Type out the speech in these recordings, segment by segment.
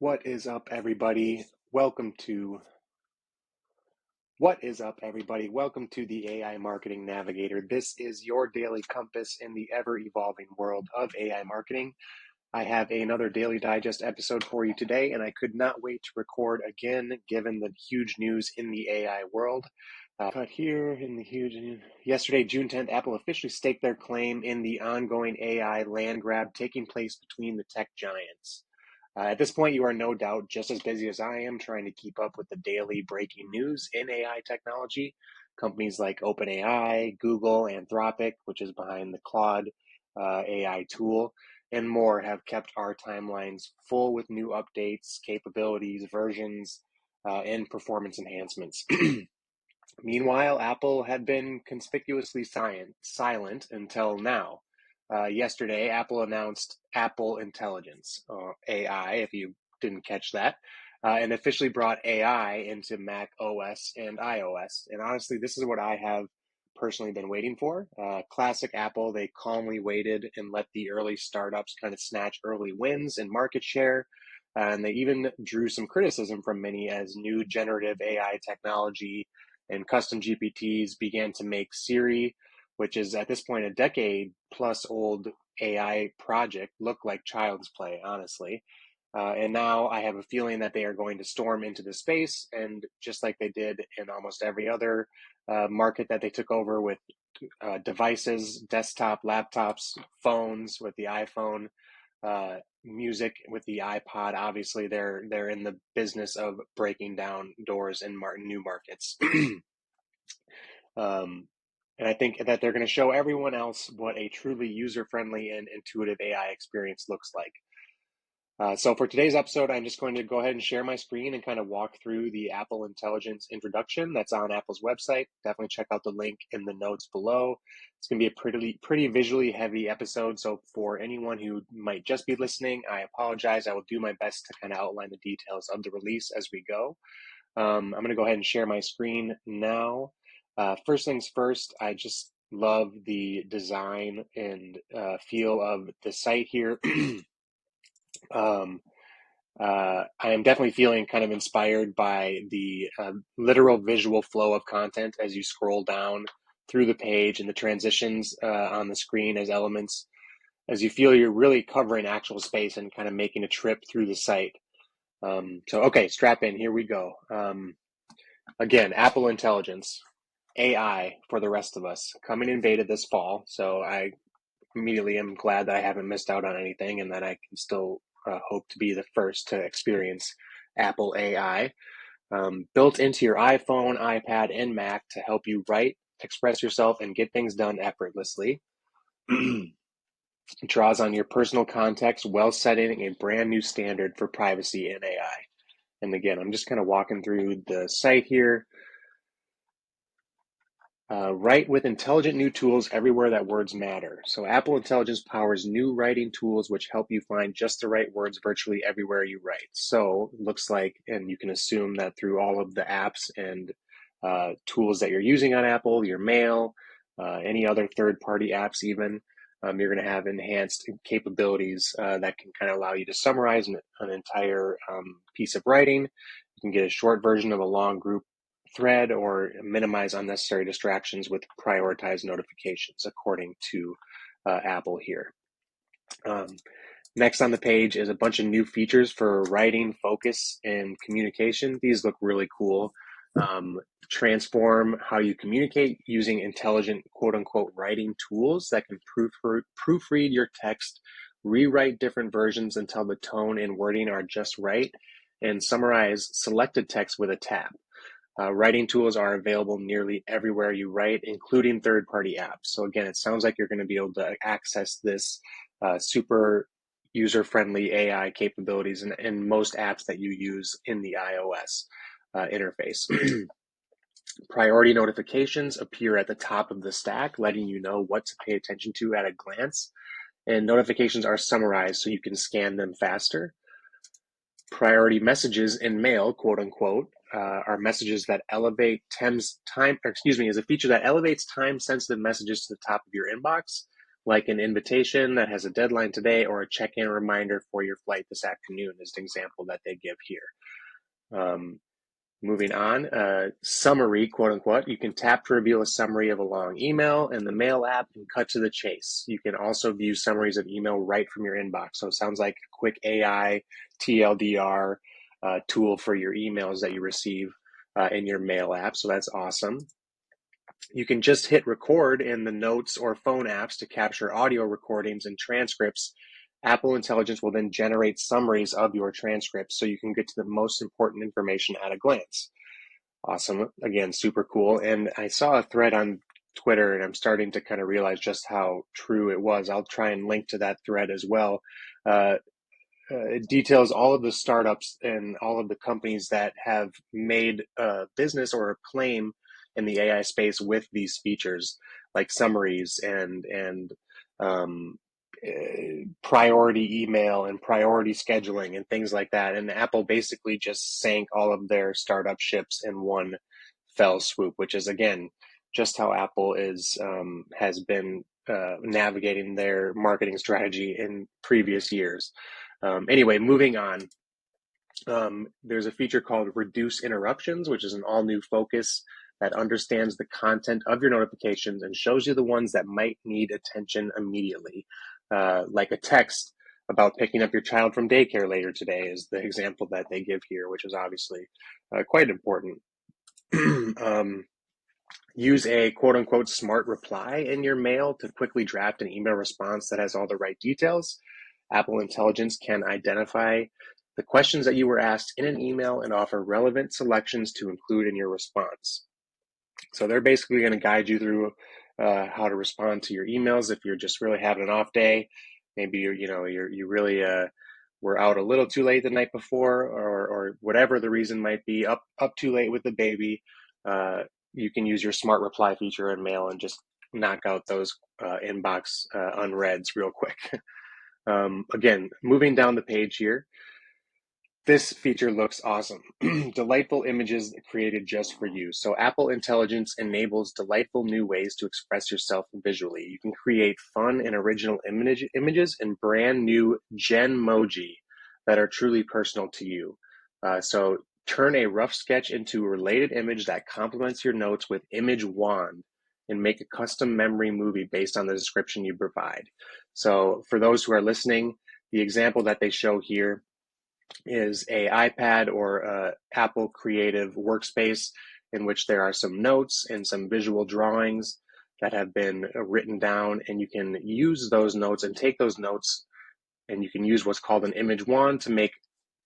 What is up, everybody? Welcome to What is up, everybody? Welcome to the AI Marketing Navigator. This is your daily compass in the ever-evolving world of AI marketing. I have another Daily Digest episode for you today, and I could not wait to record again, given the huge news in the AI world. But here in the huge news, yesterday, June 10th, Apple officially staked their claim in the ongoing AI land grab taking place between the tech giants. At this point, you are no doubt just as busy as I am trying to keep up with the daily breaking news in AI technology. Companies like OpenAI, Google, Anthropic, which is behind the Claude AI tool, and more have kept our timelines full with new updates, capabilities, versions, and performance enhancements. Meanwhile, Apple had been conspicuously silent until now. Yesterday, Apple announced Apple Intelligence, AI, if you didn't catch that, and officially brought AI into Mac OS and iOS. And honestly, this is what I have personally been waiting for. Classic Apple, they calmly waited and let the early startups kind of snatch early wins and market share. And they even drew some criticism from many as new generative AI technology and custom GPTs began to make Siri, which is at this point a decade plus old AI project, look like child's play, honestly. And now I have a feeling that they are going to storm into the space, and just like they did in almost every other market that they took over with devices, desktop, laptops, phones with the iPhone, music with the iPod. Obviously, they're in the business of breaking down doors in new markets. And I think that they're going to show everyone else what a truly user-friendly and intuitive AI experience looks like. So for today's episode, I'm just going to go ahead and share my screen and kind of walk through the Apple Intelligence introduction that's on Apple's website. Definitely check out the link in the notes below. It's going to be a pretty visually heavy episode. So for anyone who might just be listening, I apologize. I will do my best to kind of outline the details of the release as we go. I'm going to go ahead and share my screen now. First things first, I just love the design and feel of the site here. I am definitely feeling kind of inspired by the literal visual flow of content as you scroll down through the page and the transitions on the screen as elements, as you feel you're really covering actual space and kind of making a trip through the site. Okay, strap in, here we go. Again, Apple Intelligence, AI for the rest of us, coming in beta this fall. So I immediately am glad that I haven't missed out on anything and that I can still hope to be the first to experience Apple AI. Built into your iPhone, iPad, and Mac to help you write, express yourself, and get things done effortlessly. It draws on your personal context while setting a brand new standard for privacy in AI. And again, I'm just kind of walking through the site here. Write with intelligent new tools everywhere that words matter. So Apple Intelligence powers new writing tools which help you find just the right words virtually everywhere you write. So it looks like, and you can assume that through all of the apps and tools that you're using on Apple, your mail, any other third-party apps even, you're going to have enhanced capabilities that can kind of allow you to summarize an entire piece of writing. You can get a short version of a long group thread or minimize unnecessary distractions with prioritized notifications, according to Apple here. Next on the page is a bunch of new features for writing, focus, and communication. These look really cool. Transform how you communicate using intelligent quote-unquote writing tools that can proofread your text, rewrite different versions until the tone and wording are just right, and summarize selected text with a tap. Writing tools are available nearly everywhere you write, including third-party apps. So again, it sounds like you're going to be able to access this super user-friendly AI capabilities in most apps that you use in the iOS interface. Priority notifications appear at the top of the stack, letting you know what to pay attention to at a glance. And notifications are summarized so you can scan them faster. Priority messages in mail, quote unquote, are messages that elevate is a feature that elevates time-sensitive messages to the top of your inbox, like an invitation that has a deadline today or a check-in reminder for your flight this afternoon is an example that they give here. Moving on, summary, quote unquote. You can tap to reveal a summary of a long email in the Mail app and cut to the chase. You can also view summaries of email right from your inbox. So it sounds like a quick AI TLDR tool for your emails that you receive in your Mail app. So that's awesome. You can just hit record in the Notes or phone apps to capture audio recordings and transcripts. Apple Intelligence will then generate summaries of your transcripts so you can get to the most important information at a glance. Awesome. Again, super cool. And I saw a thread on Twitter and I'm starting to kind of realize just how true it was. I'll try and link to that thread as well. It details all of the startups and all of the companies that have made a business or a claim in the AI space with these features, like summaries and priority email and priority scheduling and things like that. And Apple basically just sank all of their startup ships in one fell swoop, which is again just how Apple has been navigating their marketing strategy in previous years. Anyway, moving on. There's a feature called Reduce Interruptions, which is an all-new focus that understands the content of your notifications and shows you the ones that might need attention immediately, like a text about picking up your child from daycare later today is the example that they give here, which is obviously quite important. Use a quote-unquote smart reply in your mail to quickly draft an email response that has all the right details. Apple Intelligence can identify the questions that you were asked in an email and offer relevant selections to include in your response. So they're basically going to guide you through how to respond to your emails if you're just really having an off day. Maybe you really were out a little too late the night before, or whatever the reason might be, up too late with the baby. You can use your smart reply feature in Mail and just knock out those inbox unreads real quick. Again, moving down the page here, this feature looks awesome. Delightful images created just for you. So Apple Intelligence enables delightful new ways to express yourself visually. You can create fun and original images and brand new Genmoji that are truly personal to you. So turn a rough sketch into a related image that complements your notes with Image Wand and make a custom memory movie based on the description you provide. So for those who are listening, the example that they show here is a iPad or a Apple Creative Workspace in which there are some notes and some visual drawings that have been written down, and you can use those notes and take those notes and you can use what's called an image wand to make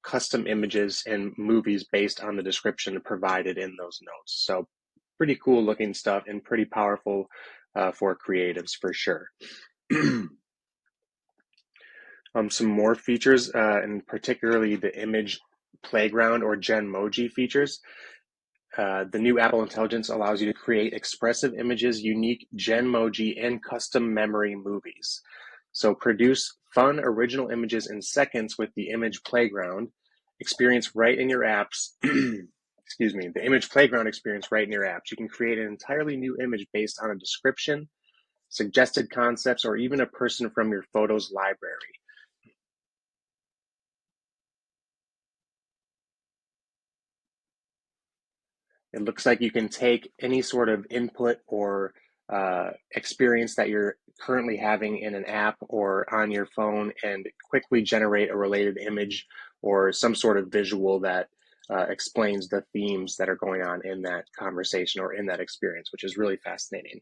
custom images and movies based on the description provided in those notes. So pretty cool looking stuff and pretty powerful for creatives for sure. Some more features, and particularly the image playground or Genmoji features. The new Apple Intelligence allows you to create expressive images, unique Genmoji, and custom memory movies. So produce fun, original images in seconds with the image playground experience right in your apps. Excuse me, the image playground experience right in your apps. You can create an entirely new image based on a description, suggested concepts, or even a person from your photos library. It looks like you can take any sort of input or experience that you're currently having in an app or on your phone and quickly generate a related image or some sort of visual that explains the themes that are going on in that conversation or in that experience, which is really fascinating.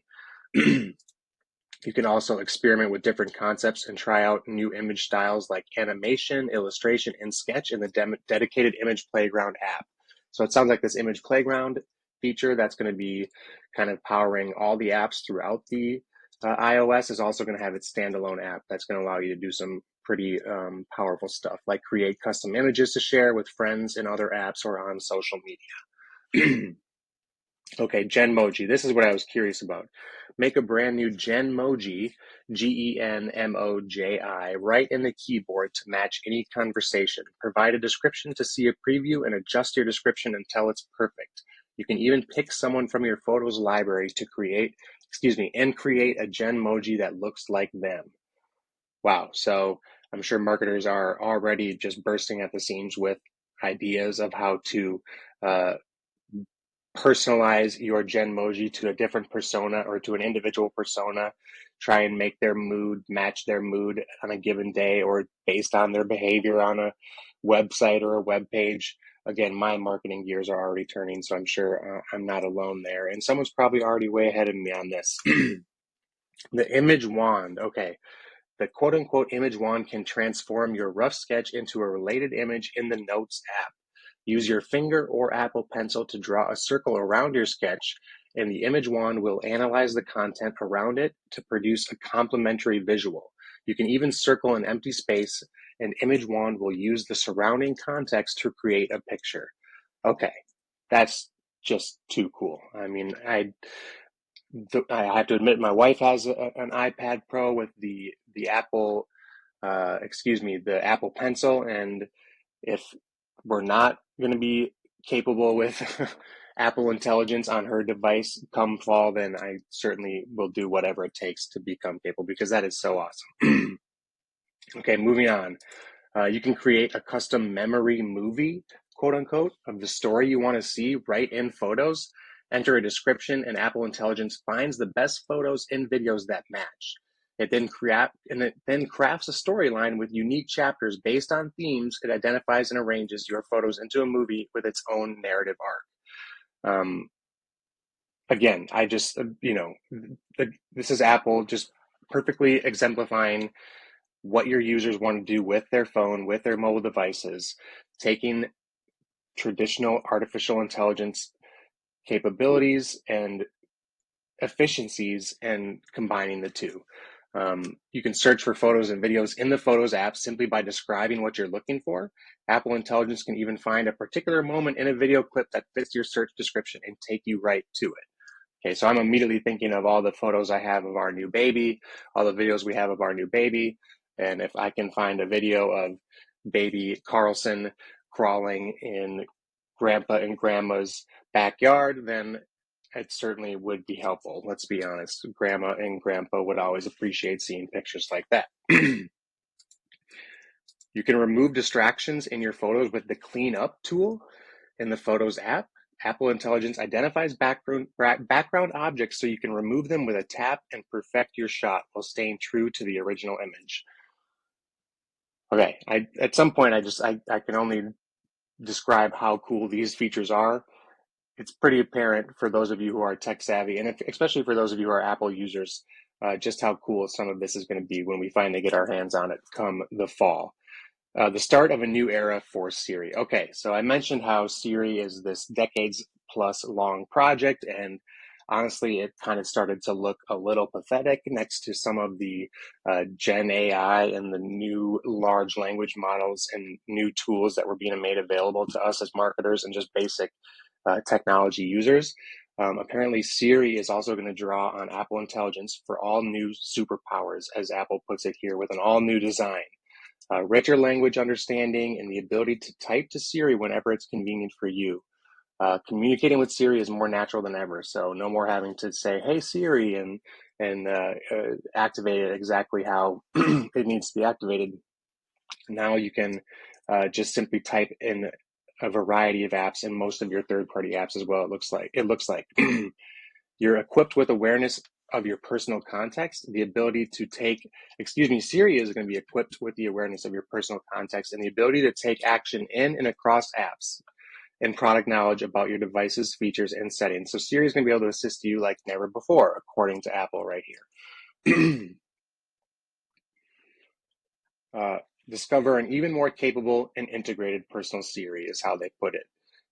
You can also experiment with different concepts and try out new image styles like animation, illustration, and sketch in the dedicated Image Playground app. So it sounds like this Image Playground feature that's going to be kind of powering all the apps throughout the iOS is also going to have its standalone app that's going to allow you to do some pretty powerful stuff, like create custom images to share with friends in other apps or on social media. Okay, Genmoji. This is what I was curious about. Make a brand new Genmoji, Genmoji, right in the keyboard to match any conversation. Provide a description to see a preview and adjust your description until it's perfect. You can even pick someone from your photos library to create and create a Genmoji that looks like them. Wow. So I'm sure marketers are already just bursting at the seams with ideas of how to uh, personalize your Genmoji to a different persona or to an individual persona, try and make their mood match their mood on a given day or based on their behavior on a website or a web page. Again, my marketing gears are already turning, so I'm sure I'm not alone there. And someone's probably already way ahead of me on this. The image wand. Okay. The quote unquote image wand can transform your rough sketch into a related image in the Notes app. Use your finger or Apple Pencil to draw a circle around your sketch, and the image wand will analyze the content around it to produce a complementary visual. You can even circle an empty space, and image wand will use the surrounding context to create a picture. Okay, that's just too cool. I mean, I have to admit, my wife has an iPad Pro with the Apple, the Apple Pencil, and if we're not going to be capable with Apple Intelligence on her device come fall, then I certainly will do whatever it takes to become capable, because that is so awesome. Okay, moving on. You can create a custom memory movie, quote unquote, of the story you want to see right in Photos. Enter a description, and Apple Intelligence finds the best photos and videos that match. It then crafts a storyline with unique chapters based on themes. It identifies and arranges your photos into a movie with its own narrative arc. Again, I just, this is Apple just perfectly exemplifying what your users want to do with their phone, with their mobile devices, taking traditional artificial intelligence capabilities and efficiencies and combining the two. You can search for photos and videos in the Photos app simply by describing what you're looking for. Apple Intelligence can even find a particular moment in a video clip that fits your search description and take you right to it. Okay, so I'm immediately thinking of all the photos I have of our new baby, all the videos we have of our new baby, and if I can find a video of baby Carlson crawling in grandpa and grandma's backyard, then it certainly would be helpful. Let's be honest. Grandma and grandpa would always appreciate seeing pictures like that. You can remove distractions in your photos with the Clean Up tool in the Photos app. Apple Intelligence identifies background objects so you can remove them with a tap and perfect your shot while staying true to the original image. Okay, at some point I can only describe how cool these features are. It's pretty apparent for those of you who are tech savvy, and especially for those of you who are Apple users, just how cool some of this is going to be when we finally get our hands on it come the fall. The start of a new era for Siri. Okay, so I mentioned how Siri is this decades plus long project, and honestly, it kind of started to look a little pathetic next to some of the Gen AI and the new large language models and new tools that were being made available to us as marketers and just basic technology users. Apparently, Siri is also going to draw on Apple Intelligence for all new superpowers, as Apple puts it here, with an all new design. Richer language understanding and the ability to type to Siri whenever it's convenient for you. Communicating with Siri is more natural than ever, so no more having to say, "Hey Siri," and activate it exactly how it needs to be activated. Now you can just simply type in a variety of apps and most of your third-party apps as well. It looks like you're equipped with awareness of your personal context, the ability to Siri is going to be equipped with the awareness of your personal context and the ability to take action in and across apps and product knowledge about your device's features and settings. So Siri is going to be able to assist you like never before, according to Apple right here. Discover an even more capable and integrated personal Siri is how they put it.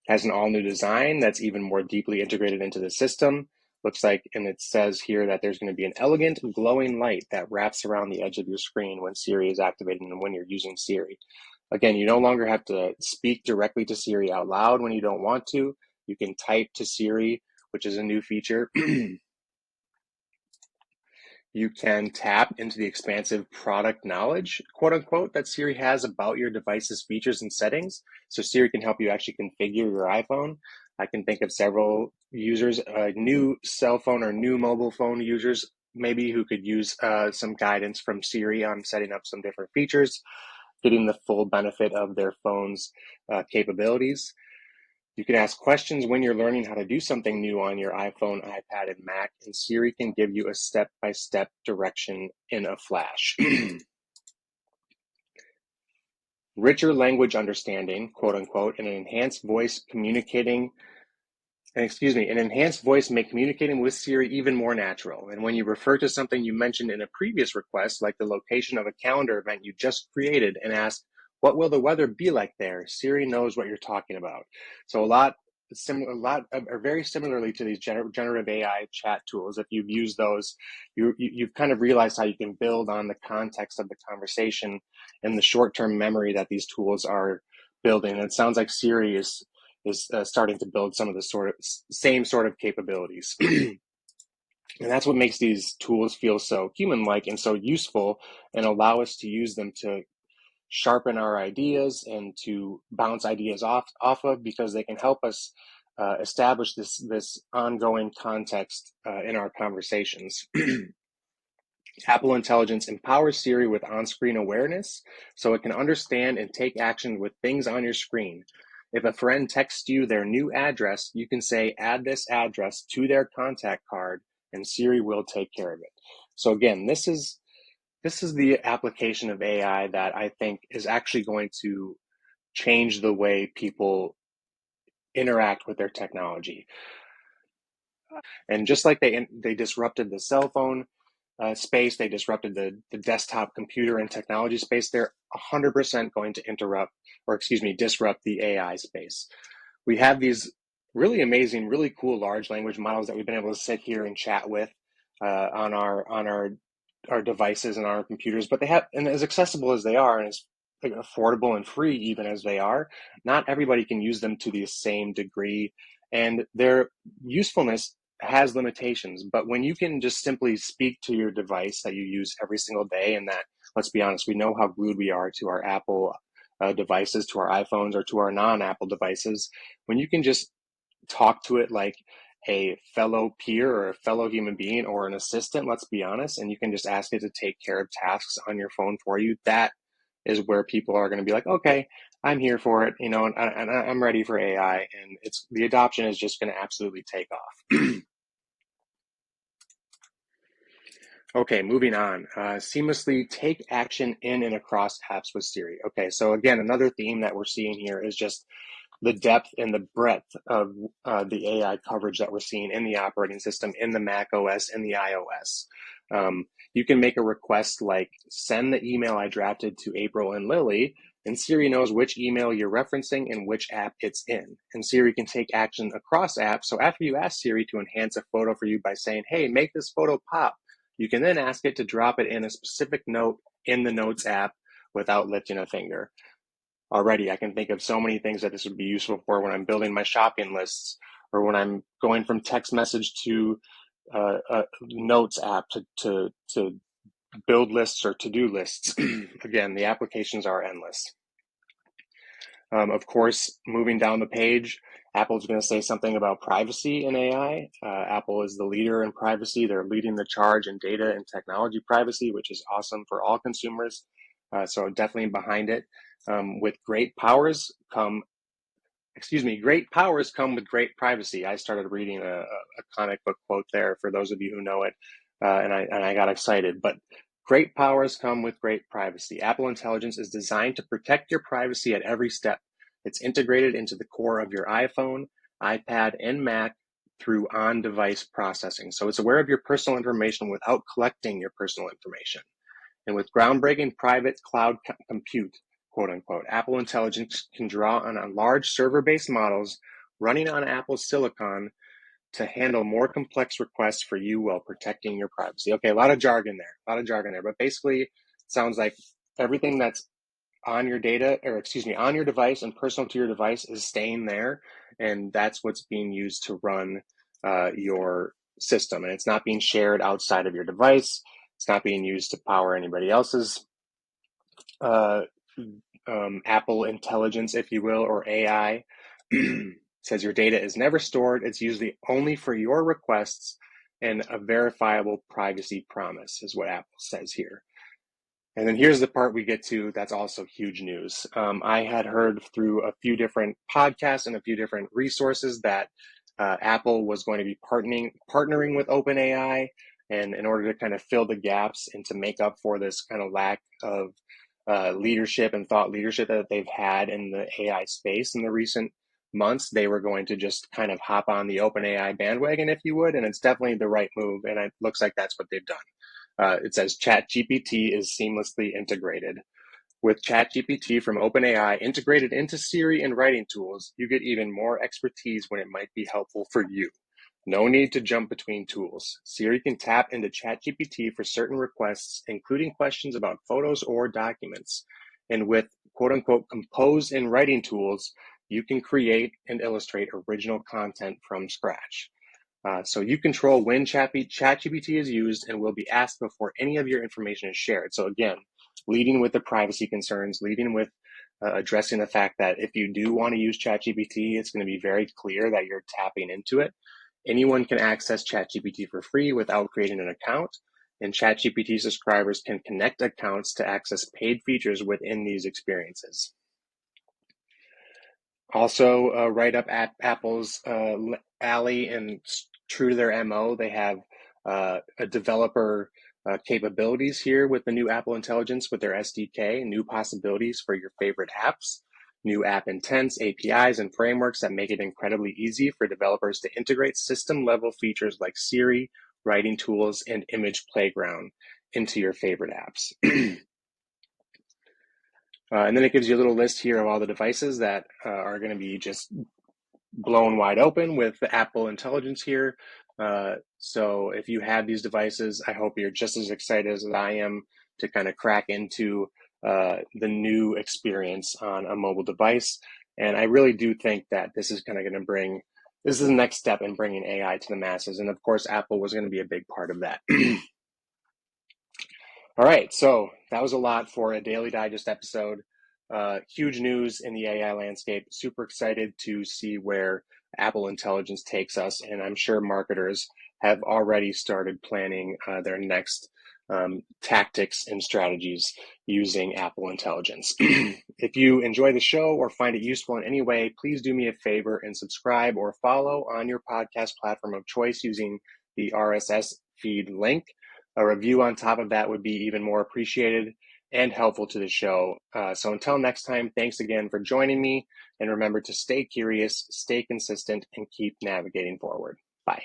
Has an all new design that's even more deeply integrated into the system. Looks like, and it says here that there's going to be an elegant glowing light that wraps around the edge of your screen when Siri is activated and when you're using Siri. Again, you no longer have to speak directly to Siri out loud when you don't want to. You can type to Siri, which is a new feature. You can tap into the expansive product knowledge, quote unquote, that Siri has about your device's features and settings. So Siri can help you actually configure your iPhone. I can think of several users, new cell phone or new mobile phone users, maybe who could use some guidance from Siri on setting up some different features, getting the full benefit of their phone's capabilities. You can ask questions when you're learning how to do something new on your iPhone, iPad, and Mac, and Siri can give you a step-by-step direction in a flash. Richer language understanding, quote unquote, and an enhanced voice make communicating with Siri even more natural. And when you refer to something you mentioned in a previous request, like the location of a calendar event you just created, and ask, what will the weather be like there? Siri knows what you're talking about. So very similarly to these generative AI chat tools. If you've used those, you've kind of realized how you can build on the context of the conversation and the short-term memory that these tools are building. And it sounds like Siri is starting to build some of the same sort of capabilities. And that's what makes these tools feel so human-like and so useful, and allow us to use them to sharpen our ideas and to bounce ideas off of, because they can help us establish this ongoing context in our conversations. Apple Intelligence empowers Siri with on-screen awareness, so it can understand and take action with things on your screen. If a friend texts you their new address, you can say, add this address to their contact card, and Siri will take care of it. So again, this is the application of AI that I think is actually going to change the way people interact with their technology. And just like they disrupted the cell phone space, they disrupted the desktop computer and technology space, they're 100% going to disrupt the AI space. We have these really amazing, really cool large language models that we've been able to sit here and chat with on our devices and our computers, but and as accessible as they are, and as affordable and free even as they are, not everybody can use them to the same degree, and their usefulness has limitations. But when you can just simply speak to your device that you use every single day, and that, let's be honest, we know how glued we are to our Apple devices, to our iPhones, or to our non-Apple devices, when you can just talk to it like a fellow peer or a fellow human being or an assistant, let's be honest, and you can just ask it to take care of tasks on your phone for you, that is where people are going to be like, okay, I'm here for it, and I'm ready for AI, and the adoption is just going to absolutely take off. Okay, moving on. Seamlessly take action in and across apps with Siri. Okay, so again, another theme that we're seeing here is just the depth and the breadth of the AI coverage that we're seeing in the operating system, in the Mac OS and the iOS. You can make a request like, send the email I drafted to April and Lily, and Siri knows which email you're referencing and which app it's in. And Siri can take action across apps. So after you ask Siri to enhance a photo for you by saying, hey, make this photo pop, you can then ask it to drop it in a specific note in the Notes app without lifting a finger. Already, I can think of so many things that this would be useful for when I'm building my shopping lists, or when I'm going from text message to a Notes app to build lists or to-do lists. Again, the applications are endless. Of course, moving down the page, Apple's going to say something about privacy in AI. Apple is the leader in privacy. They're leading the charge in data and technology privacy, which is awesome for all consumers. So definitely behind it. With great powers come with great privacy. I started reading a comic book quote there for those of you who know it, and I got excited. But great powers come with great privacy. Apple Intelligence is designed to protect your privacy at every step. It's integrated into the core of your iPhone, iPad, and Mac through on-device processing. So it's aware of your personal information without collecting your personal information. And with groundbreaking private cloud compute, quote unquote, Apple Intelligence can draw on large server-based models running on Apple's silicon to handle more complex requests for you while protecting your privacy. Okay, a lot of jargon there, but basically it sounds like everything that's on your on your device and personal to your device is staying there, and that's what's being used to run your system, and it's not being shared outside of your device. It's not being used to power anybody else's Apple Intelligence, if you will, or AI. says your data is never stored. It's usually only for your requests, and a verifiable privacy promise is what Apple says here. And then here's the part we get to that's also huge news. I had heard through a few different podcasts and a few different resources that Apple was going to be partnering with OpenAI, and in order to kind of fill the gaps and to make up for this kind of lack of leadership and thought leadership that they've had in the AI space in the recent months, they were going to just kind of hop on the OpenAI bandwagon, if you would, and it's definitely the right move, and it looks like that's what they've done. It says ChatGPT is seamlessly integrated. With ChatGPT from OpenAI integrated into Siri and writing tools, you get even more expertise when it might be helpful for you. No need to jump between tools. Siri can tap into ChatGPT for certain requests, including questions about photos or documents. And with quote unquote compose and writing tools, you can create and illustrate original content from scratch. So you control when ChatGPT is used and will be asked before any of your information is shared. So again, leading with the privacy concerns, leading with addressing the fact that if you do want to use ChatGPT, it's going to be very clear that you're tapping into it. Anyone can access ChatGPT for free without creating an account, and ChatGPT subscribers can connect accounts to access paid features within these experiences. Also, right up at Apple's alley and true to their MO, they have a developer capabilities here with the new Apple Intelligence with their SDK, new possibilities for your favorite apps, new app intents, APIs, and frameworks that make it incredibly easy for developers to integrate system-level features like Siri, writing tools, and image playground into your favorite apps. And then it gives you a little list here of all the devices that are going to be just blown wide open with the Apple Intelligence here. So if you have these devices, I hope you're just as excited as I am to kind of crack into the new experience on a mobile device. And I really do think that this is kind of going to this is the next step in bringing AI to the masses. And of course, Apple was going to be a big part of that. All right, so that was a lot for a Daily Digest episode. Huge news in the AI landscape. Super excited to see where Apple Intelligence takes us, and I'm sure marketers have already started planning their next tactics and strategies using Apple Intelligence. If you enjoy the show or find it useful in any way, please do me a favor and subscribe or follow on your podcast platform of choice using the RSS feed link. A review on top of that would be even more appreciated and helpful to the show. So until next time, thanks again for joining me. And remember to stay curious, stay consistent, and keep navigating forward. Bye.